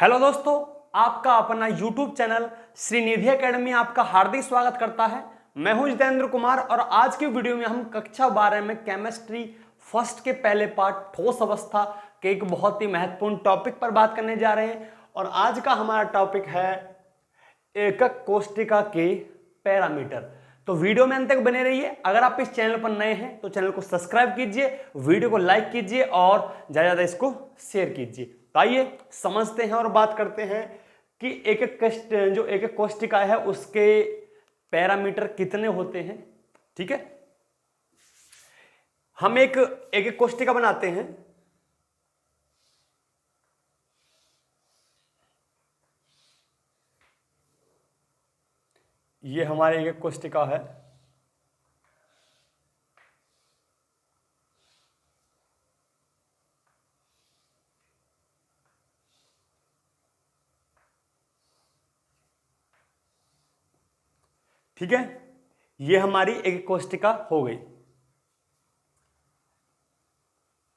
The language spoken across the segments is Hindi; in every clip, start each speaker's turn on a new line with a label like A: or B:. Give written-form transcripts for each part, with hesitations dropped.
A: हेलो दोस्तों, आपका अपना YouTube चैनल श्रीनिधि एकेडमी आपका हार्दिक स्वागत करता है। मैं हूं जितेंद्र कुमार और आज की वीडियो में हम कक्षा 12 में केमिस्ट्री फर्स्ट के पहले पार्ट ठोस अवस्था के एक बहुत ही महत्वपूर्ण टॉपिक पर बात करने जा रहे हैं। और आज का हमारा टॉपिक है एकक कोष्टिका के पैरामीटर। तो वीडियो में अंत तक बने रहिए। अगर आप इस चैनल पर नए हैं तो चैनल को सब्सक्राइब कीजिए, वीडियो को लाइक कीजिए और ज्यादा से ज्यादा इसको शेयर कीजिए। तो आइए समझते हैं और बात करते हैं कि एक कोष्टिका है उसके पैरामीटर कितने होते हैं। ठीक है, हम एक कोष्टिका बनाते हैं। ये हमारे एक कोष्टिका है। ठीक है, ये हमारी एक कोष्टिका हो गई।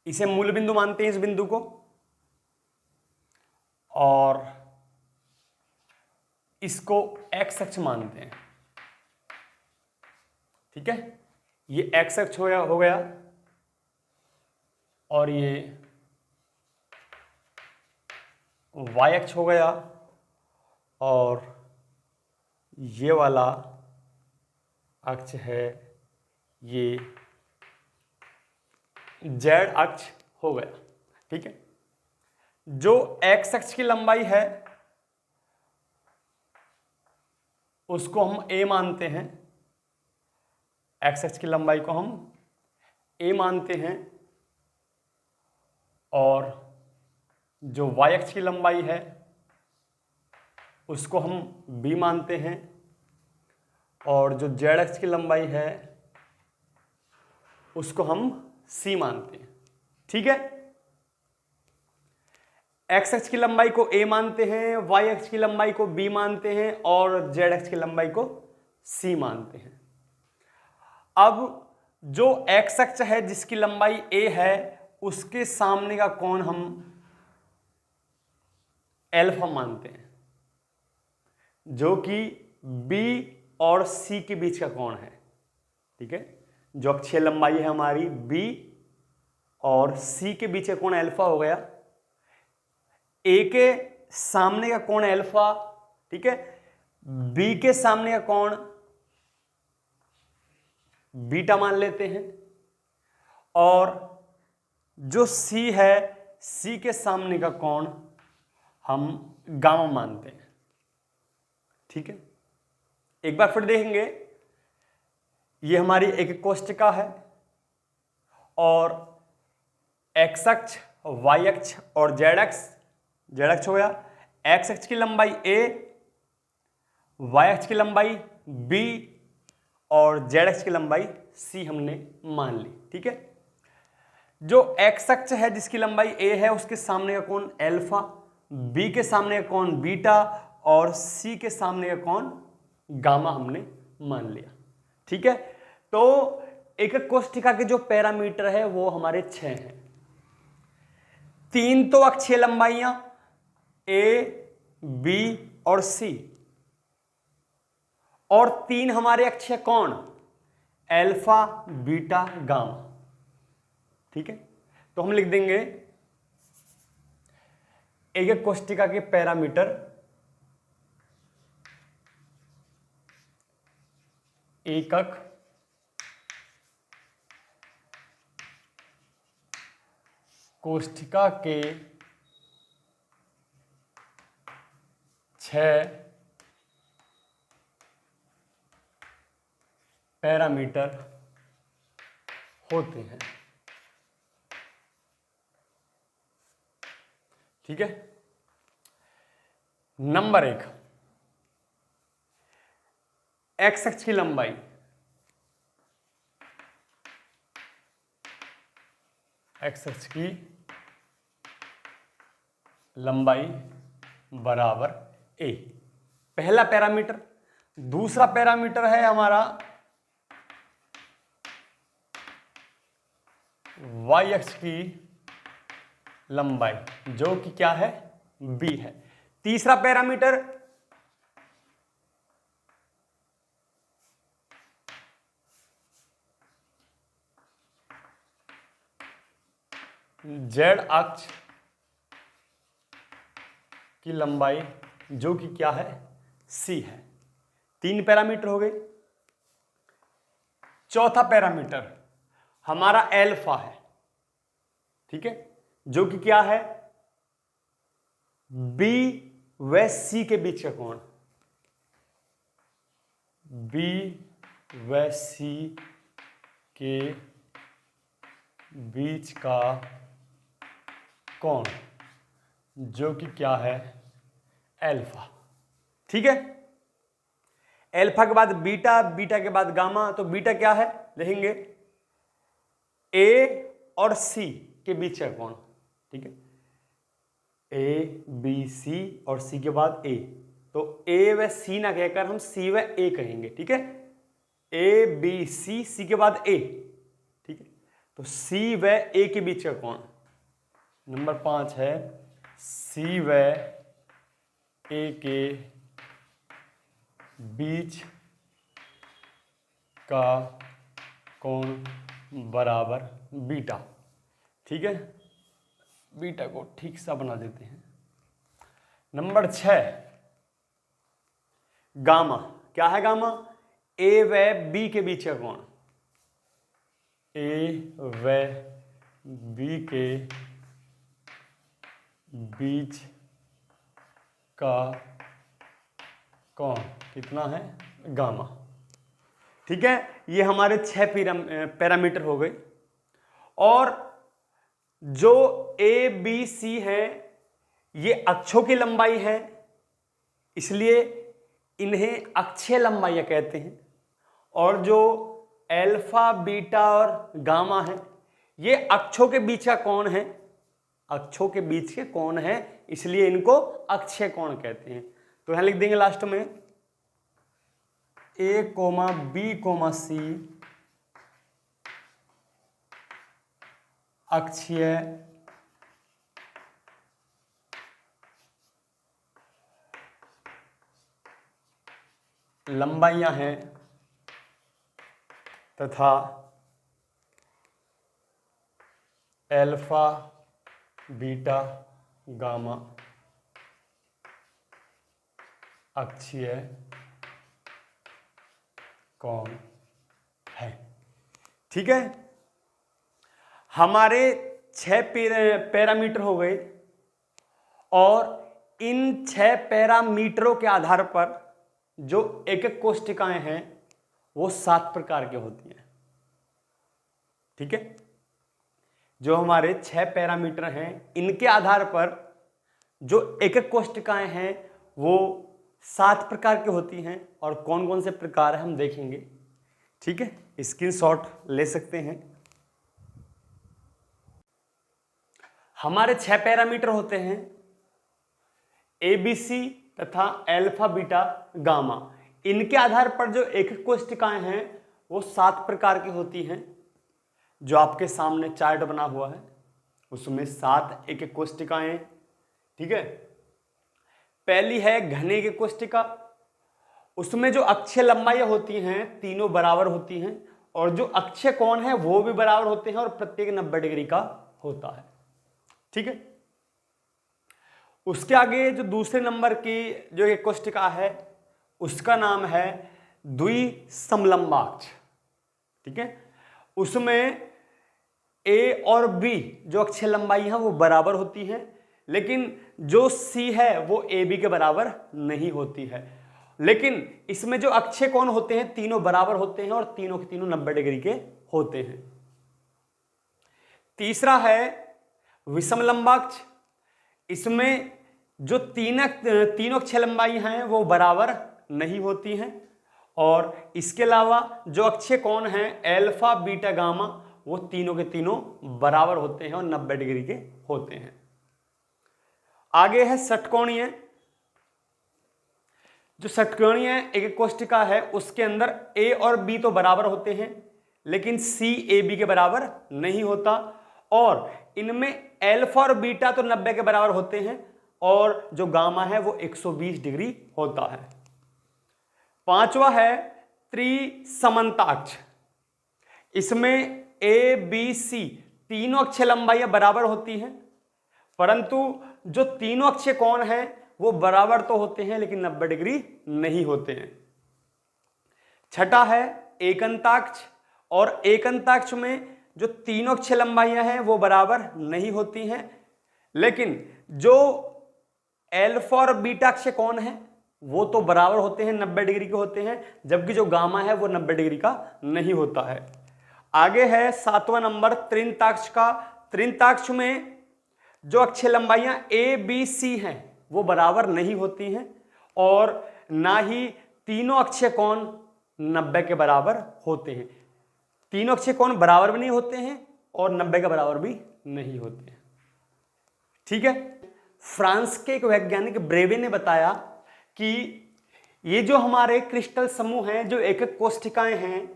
A: इसे मूल बिंदु मानते हैं, इस बिंदु को, और इसको एक्स अक्ष मानते हैं। ठीक है, ये एक्स अक्ष हो गया और ये वाई अक्ष हो गया और ये वाला अक्ष है ये जेड अक्ष हो गया। ठीक है, जो एक्स अक्ष की लंबाई है उसको हम ए मानते हैं। एक्स अक्ष की लंबाई को हम ए मानते हैं और जो वाई अक्ष की लंबाई है उसको हम बी मानते हैं और जो जेड अक्ष की लंबाई है उसको हम सी मानते हैं। ठीक है, एक्स अक्ष की लंबाई को ए मानते हैं, वाई अक्ष की लंबाई को बी मानते हैं और जेड अक्ष की लंबाई को सी मानते हैं। अब जो एक्स अक्ष है जिसकी लंबाई ए है उसके सामने का कोण हम एल्फा मानते हैं, जो कि बी और सी के बीच का कोण है। ठीक है, जो अक्षीय लंबाई है हमारी बी और सी के बीच का कोण एल्फा हो गया। ए के सामने का कोण एल्फा, ठीक है, बी के सामने का कोण बीटा मान लेते हैं और जो सी है सी के सामने का कोण हम गामा मानते हैं। ठीक है, एक बार फिर देखेंगे, ये हमारी एक कोष्टिका है और एक्स अक्ष, वाई अक्ष और जेड अक्ष हो गया। एक्स अक्ष की लंबाई ए, वाई अक्ष की लंबाई बी और जेड अक्ष की लंबाई सी हमने मान ली। ठीक है, जो एक्स अक्ष है जिसकी लंबाई ए है उसके सामने का कोण एल्फा, बी के सामने का कोण बीटा और सी के सामने का कोण गामा हमने मान लिया। ठीक है, तो एक कोष्टिका के जो पैरामीटर है वो हमारे 6 हैं। 3 तो अक्षीय लंबाइयां ए, बी और सी और 3 हमारे अक्षीय कोण एल्फा, बीटा, गामा। ठीक है, तो हम लिख देंगे एक कोष्टिका के पैरामीटर एकक कोष्टिका के 6 पैरामीटर होते हैं। ठीक है, नंबर 1, एक्स अक्ष की लंबाई। एक्स अक्ष की लंबाई बराबर ए, पहला पैरामीटर। दूसरा पैरामीटर है हमारा वाई अक्ष की लंबाई, जो कि क्या है, बी है। तीसरा पैरामीटर जेड अक्ष की लंबाई जो कि क्या है, सी है। 3 पैरामीटर हो गए। चौथा पैरामीटर हमारा एल्फा है, ठीक है, जो कि क्या है, बी व सी के बीच का कोण, बी व सी के बीच का कोण जो कि क्या है, एल्फा। ठीक है, एल्फा के बाद बीटा, बीटा के बाद गामा, तो बीटा क्या है लिखेंगे, ए और सी के बीच का कोण, ठीक है, ए बी सी और सी के बाद ए, तो ए व सी ना कहकर हम सी व ए कहेंगे, ठीक है, ए बी सी, सी के बाद ए, ठीक है, तो सी व ए के बीच का कोण। नंबर 5 है सी व ए के बीच का कोण बराबर बीटा। ठीक है, बीटा को ठीक सा बना देते हैं। Number 6 gamma. क्या है गामा, ए व बी के बीच का कोण, ए व बी के बीच का कोण कितना है, गामा। ठीक है, ये हमारे 6 पैरामीटर हो गए। और जो ए बी सी है ये अक्षों की लंबाई है, इसलिए इन्हें अक्षीय लंबाइयां कहते हैं। और जो एल्फा बीटा और गामा है ये अक्षों के बीच का कोण है, अक्षों के बीच के कोण है, इसलिए इनको अक्षीय कोण कहते हैं। तो यहां लिख देंगे लास्ट में ए कोमा बी कोमा सी अक्षीय लंबाइयां हैं तथा एल्फा बीटा गामा अक्षीय कोण है। ठीक है, हमारे 6 पैरामीटर हो गए। और इन 6 पैरामीटरों के आधार पर जो एक एक कोष्टिकाएं हैं वो 7 प्रकार की होती हैं। ठीक है, जो हमारे 6 पैरामीटर हैं इनके आधार पर जो एक एक कोष्टिकाएं हैं वो 7 प्रकार की होती हैं। और कौन कौन से प्रकार हैं हम देखेंगे। ठीक है, स्क्रीनशॉट ले सकते हैं। हमारे 6 पैरामीटर होते हैं ए बी सी तथा एल्फा बीटा गामा। इनके आधार पर जो एक एक कोष्टिकाएं हैं वो 7 प्रकार की होती हैं। जो आपके सामने चार्ट बना हुआ है उसमें 7 एक एक कोष्टिकाएं। ठीक है, पहली है घने की कोष्टिका। उसमें जो अक्षीय लंबाइयां होती हैं तीनों बराबर होती हैं और जो अक्षीय कोण है वो भी बराबर होते हैं और प्रत्येक 90 डिग्री का होता है। ठीक है, उसके आगे जो दूसरे नंबर की जो एक कोष्टिका है उसका नाम है द्विसमलंबाक्ष। ठीक है, उसमें ए और बी जो अक्षीय लंबाई है वो बराबर होती हैं, लेकिन जो सी है वो ए बी के बराबर नहीं होती है। लेकिन इसमें जो अक्षीय कोण होते हैं तीनों बराबर होते हैं और तीनों के तीनों 90 डिग्री के होते हैं। तीसरा है विषमलंबाक्ष। इसमें जो तीनों अक्षीय लंबाई हैं वो बराबर नहीं होती हैं और इसके अलावा जो अक्षीय कोण हैं एल्फा बीटा गामा वो तीनों के तीनों बराबर होते हैं और 90 डिग्री के होते हैं। आगे है षटकोणीय। जो षटकोणीय एक कोष्टिका है उसके अंदर ए और बी तो बराबर होते हैं लेकिन सी ए बी के बराबर नहीं होता। और इनमें एल्फा और बीटा तो 90 के बराबर होते हैं और जो गामा है वो 120 डिग्री होता है। पांचवा है त्रिसमन्ताक्ष। इसमें ए बी सी तीनों अक्षीय लंबाइयां बराबर होती हैं, परंतु जो तीनों अक्षीय कोण हैं वो बराबर तो होते हैं लेकिन 90 डिग्री नहीं होते हैं। छठा है एकंताक्ष, और एकंताक्ष में जो तीनों अक्षीय लंबाइयां हैं वो बराबर नहीं होती हैं, लेकिन जो एल्फा और बीटा अक्षीय कोण है वो तो बराबर होते हैं, 90 डिग्री के होते हैं, जबकि जो गामा है वो 90 डिग्री का नहीं होता है। आगे है 7वां नंबर त्रिंताक्ष का। त्रिंताक्ष में जो अक्षीय लंबाइयां ए बी सी हैं वो बराबर नहीं होती हैं, और ना ही तीनों अक्षीय कोण 90 के बराबर होते हैं। तीनों अक्षीय कोण बराबर भी नहीं होते हैं और 90 के बराबर भी नहीं होते हैं। ठीक है। फ्रांस के एक वैज्ञानिक ब्रेवे ने बताया कि ये जो हमारे क्रिस्टल समूह हैं, जो एक एक कोष्ठिकाएं हैं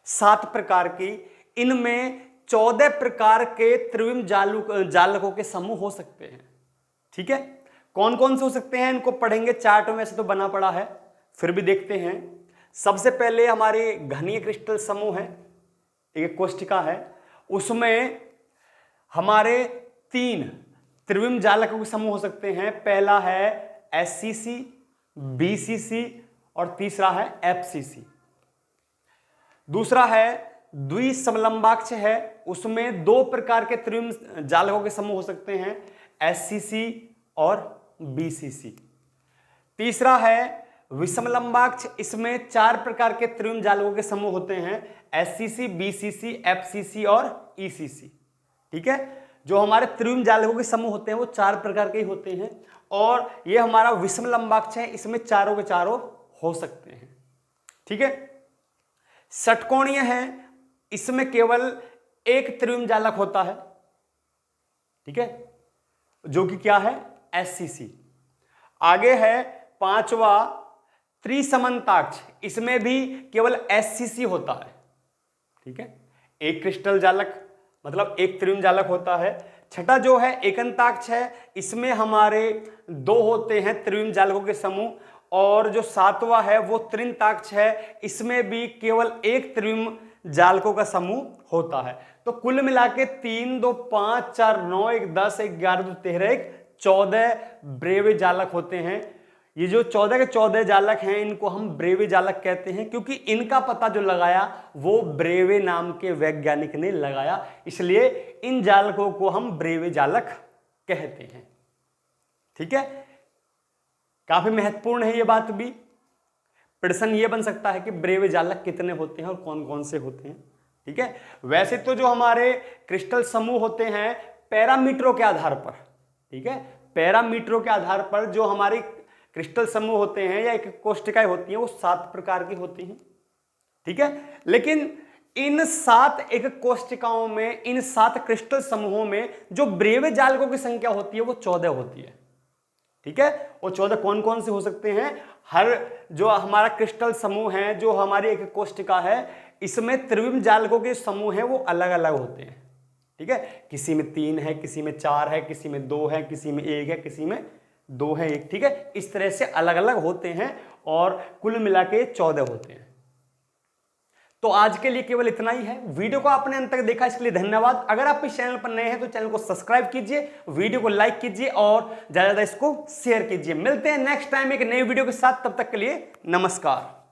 A: 7 प्रकार की, इनमें 14 प्रकार के त्रिविम जालकों के समूह हो सकते हैं। ठीक है। कौन कौन से हो सकते हैं इनको पढ़ेंगे, चार्ट में वैसे तो बना पड़ा है, फिर भी देखते हैं। सबसे पहले हमारे घनीय क्रिस्टल समूह है, एक कोष्ठिका है, उसमें हमारे 3 त्रिविम जालकों के समूह हो सकते हैं। पहला है SCC, BCC और तीसरा है FCC। दूसरा है द्विसमलंबाक्ष है, उसमें 2 प्रकार के त्रिविम जालकों के समूह हो सकते हैं, SCC और BCC। तीसरा है विषमलंबाक्ष, इसमें 4 प्रकार के त्रिविम जालकों के समूह होते हैं, SCC, BCC, FCC और ECC। ठीक है। जो हमारे त्रिविम जालकों के समूह होते हैं वो 4 प्रकार के ही होते हैं, और ये हमारा विषमलंबाक्ष है, इसमें चारों के चारों हो सकते हैं। ठीक है। षटकोणीय है, इसमें केवल एक त्रिविम जालक होता है। ठीक है, जो कि क्या है, SCC। आगे है 5वां त्रिसमन्ताक्ष, इसमें भी केवल SCC होता है। ठीक है, एक क्रिस्टल जालक मतलब एक त्रिविम जालक होता है। छठा जो है एकंताक्ष है, इसमें हमारे 2 होते हैं त्रिविम जालकों के समूह, और जो 7वां है वो त्रिंताक्ष है, इसमें भी केवल एक त्रिविम जालकों का समूह होता है। तो कुल मिला के 3, 2, 5, 4, 9, 1, 10, 11, 2, 13, 14 ब्रेवे जालक होते हैं। ये जो 14 के 14 जालक हैं इनको हम ब्रेवे जालक कहते हैं, क्योंकि इनका पता जो लगाया वो ब्रेवे नाम के वैज्ञानिक ने लगाया, इसलिए इन जालकों को हम ब्रेवे जालक कहते हैं। ठीक है, काफी महत्वपूर्ण है ये बात भी। प्रश्न ये बन सकता है कि ब्रेवे जालक कितने होते हैं और कौन कौन से होते हैं। ठीक है, वैसे तो जो हमारे क्रिस्टल समूह होते हैं पैरामीटरों के आधार पर, ठीक है, पैरामीटरों के आधार पर जो हमारी क्रिस्टल समूह होते हैं या एक कोष्ठिकाएं होती हैं वो 7 प्रकार की होती हैं। ठीक है, लेकिन इन 7 एक कोष्ठिकाओं में, इन 7 क्रिस्टल समूहों में जो ब्रेवे जालकों की संख्या होती है वो 14 होती है। ठीक है, वो 14 कौन कौन से हो सकते हैं, हर जो हमारा क्रिस्टल समूह है, जो हमारी एक कोष्ठिका है, इसमें त्रिविम जालकों के समूह है वो अलग अलग होते हैं। ठीक है, किसी में 3 है, किसी में 4 है, किसी में 2 है, किसी में 1 है, किसी में 2 है 1। ठीक है, इस तरह से अलग अलग होते हैं और कुल मिला के 14 होते हैं। तो आज के लिए केवल इतना ही है। वीडियो को आपने अंत तक देखा इसके लिए धन्यवाद। अगर आप इस चैनल पर नए हैं तो चैनल को सब्सक्राइब कीजिए, वीडियो को लाइक कीजिए और ज्यादा इसको शेयर कीजिए। मिलते हैं नेक्स्ट टाइम एक नई वीडियो के साथ, तब तक के लिए नमस्कार।